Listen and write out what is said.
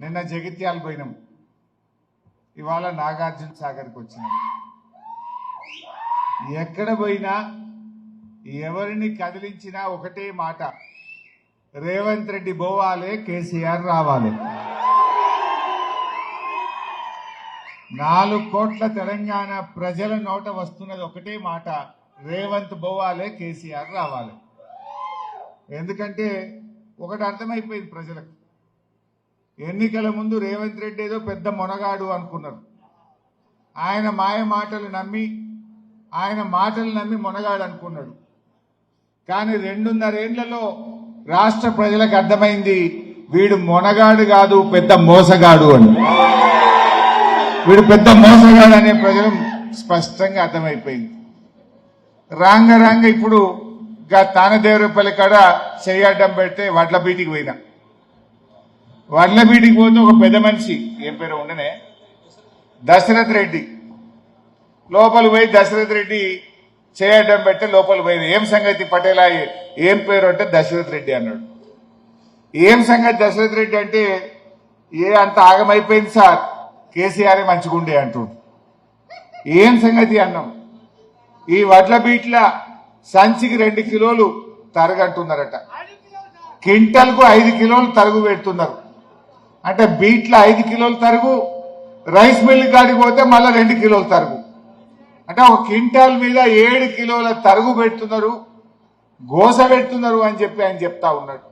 నిన్న జగిత్యాల పోయినాం, ఇవాళ నాగార్జున సాగర్కి వచ్చినాం. ఎక్కడ పోయినా ఎవరిని కదిలించినా ఒకటే మాట, రేవంత్ రెడ్డి పోవాలి, కేసీఆర్ రావాలి. 4 కోట్ల తెలంగాణ ప్రజల నోట వస్తున్నది ఒకటే మాట, రేవంత్ పోవాలి, కేసీఆర్ రావాలి. ఎందుకంటే ఒకటి అర్థమైపోయింది ప్రజలకు, ఎన్నికల ముందు రేవంత్ రెడ్డి ఏదో పెద్ద మొనగాడు అనుకున్నారు. ఆయన మాయ మాటలు నమ్మి మొనగాడు అనుకున్నాడు. కానీ 2.5 ఏళ్లలో రాష్ట్ర ప్రజలకు అర్థమైంది, వీడు మొనగాడు కాదు, పెద్ద మోసగాడు అని. వీడు పెద్ద మోసగాడు అనే ప్రజలు స్పష్టంగా అర్థమైపోయింది. రాంగ ఇప్పుడు తానదేవరపల్లి కాడ చెయ్యడ్డం పెడితే వడ్ల బీటికి పోయినా. వడ్ల బీటికి పోతే ఒక పెద్ద మనిషి, ఏం పేరు ఉండనే, దశరథ్ రెడ్డి లోపల పోయి, దశరథ్ రెడ్డి చేయడం పెడితే లోపల పోయింది. ఏం సంగతి పటేలా, ఏం పేరు అంటే దశరథ్ రెడ్డి అన్నాడు. ఏం సంగతి దశరథ్ రెడ్డి అంటే, అంత ఆగమైపోయింది సార్, కేసీఆర్ మంచిగుండే అంటుండు. ఏం సంగతి అన్నాం, ఈ వడ్ల బీట్ల సంచికి 2 కిలోలు తరగంటున్నారట, క్వింటల్కు 5 కిలోలు తరుగు పెడుతున్నారు. అంటే బీట్ల 5 కిలోలు తరుగు, రైస్ మిల్ కాడికి పోతే మళ్ళా 2 కిలోలు తరుగు. అంటే ఒక క్వింటాల్ మీద 7 కిలోల తరుగు పెడుతున్నారు, గోస పెడుతున్నారు అని చెప్పి ఆయన చెప్తా ఉన్నాడు.